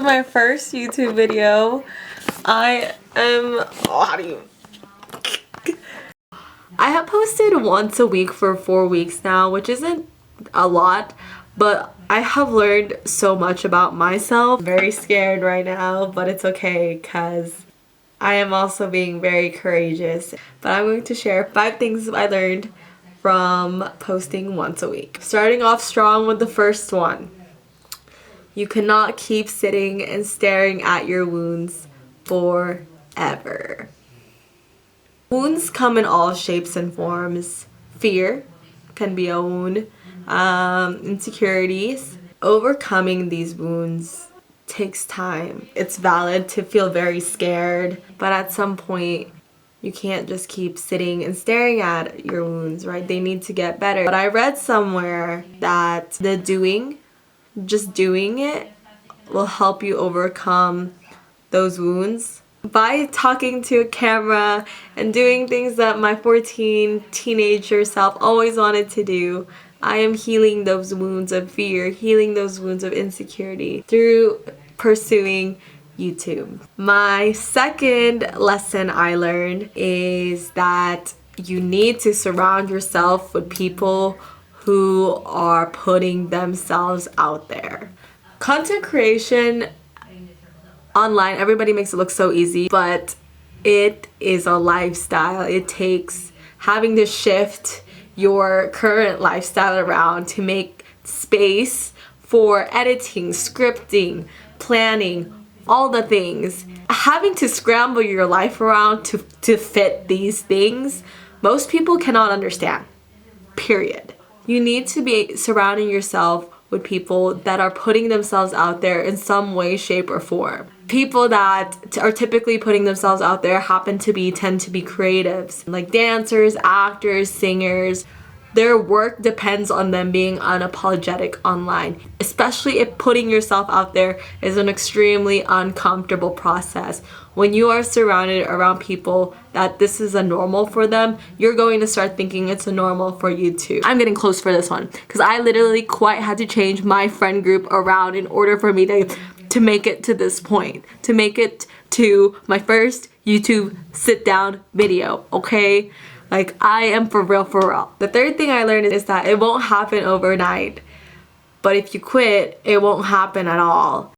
my first YouTube video. I have posted once a week for 4 weeks now, which isn't a lot, but I have learned so much about myself. I'm very scared right now, but it's okay because I am also being very courageous. But I'm going to share 5 things I learned from posting once a week. Starting off strong with the first one. You cannot keep sitting and staring at your wounds forever. Wounds come in all shapes and forms. Fear can be a wound. Insecurities. Overcoming these wounds takes time. It's valid to feel very scared, but at some point you can't just keep sitting and staring at your wounds, right? They need to get better. But I read somewhere that just doing it will help you overcome those wounds. By talking to a camera and doing things that my 14 teenager self always wanted to do, I am healing those wounds of fear, healing those wounds of insecurity through pursuing YouTube. My second lesson I learned is that you need to surround yourself with people who are putting themselves out there. Content creation online, everybody makes it look so easy, but it is a lifestyle. It takes having to shift your current lifestyle around to make space for editing, scripting, planning, all the things. Having to scramble your life around to fit these things, most people cannot understand, period. You need to be surrounding yourself with people that are putting themselves out there in some way, shape, or form. People that are typically putting themselves out there tend to be creatives, like dancers, actors, singers. Their work depends on them being unapologetic online, especially if putting yourself out there is an extremely uncomfortable process. When you are surrounded around people that this is a normal for them, you're going to start thinking it's a normal for you too. I'm getting close for this one because I literally quite had to change my friend group around in order for me to make it to this point, to make it to my first YouTube sit down video, okay? Like, I am for real, for real. The third thing I learned is that it won't happen overnight, but if you quit, it won't happen at all.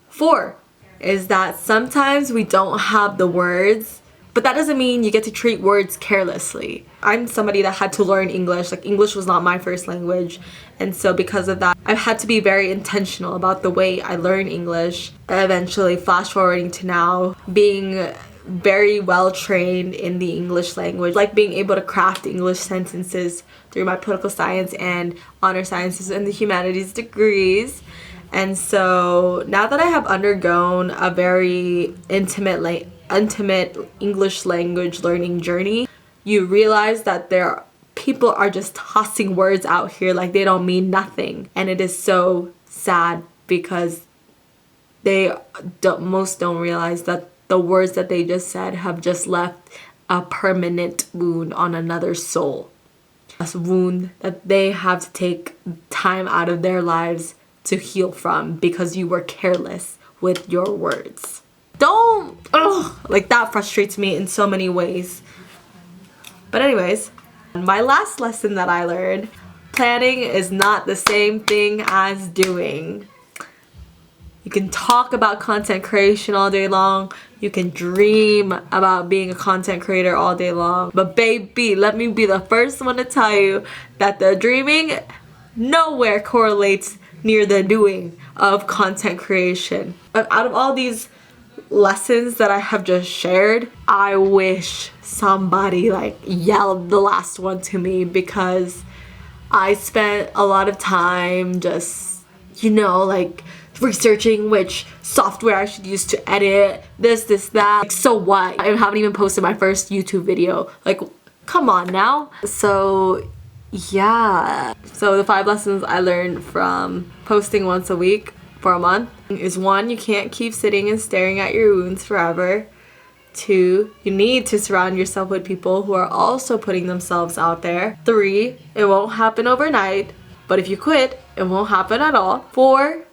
4 is that sometimes we don't have the words, but that doesn't mean you get to treat words carelessly. I'm somebody that had to learn English. Like, English was not my first language, and so because of that, I've had to be very intentional about the way I learn English. Eventually, flash forwarding to now, being very well trained in the English language, like being able to craft English sentences through my political science and honor sciences and the humanities degrees. And so now that I have undergone a very intimate English language learning journey, you realize that people are just tossing words out here like they don't mean nothing. And it is so sad because most don't realize that the words that they just said have just left a permanent wound on another soul. A wound that they have to take time out of their lives to heal from because you were careless with your words. Like, that frustrates me in so many ways. But anyways, my last lesson that I learned, planning is not the same thing as doing. You can talk about content creation all day long. You can dream about being a content creator all day long. But baby, let me be the first one to tell you that the dreaming nowhere correlates near the doing of content creation. But out of all these lessons that I have just shared, I wish somebody yelled the last one to me, because I spent a lot of time just, researching which software I should use to edit this, that. So what? I haven't even posted my first YouTube video. Come on now. So yeah. So the 5 lessons I learned from posting once a week for a month is: 1, you can't keep sitting and staring at your wounds forever. 2, you need to surround yourself with people who are also putting themselves out there. 3, it won't happen overnight. But if you quit, it won't happen at all. 4,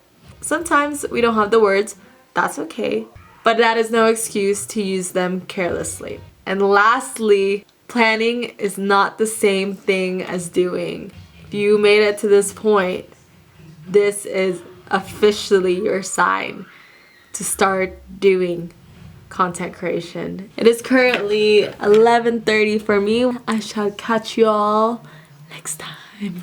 sometimes we don't have the words. That's okay. But that is no excuse to use them carelessly. And lastly, planning is not the same thing as doing. If you made it to this point, this is officially your sign to start doing content creation. It is currently 11:30 for me. I shall catch you all next time.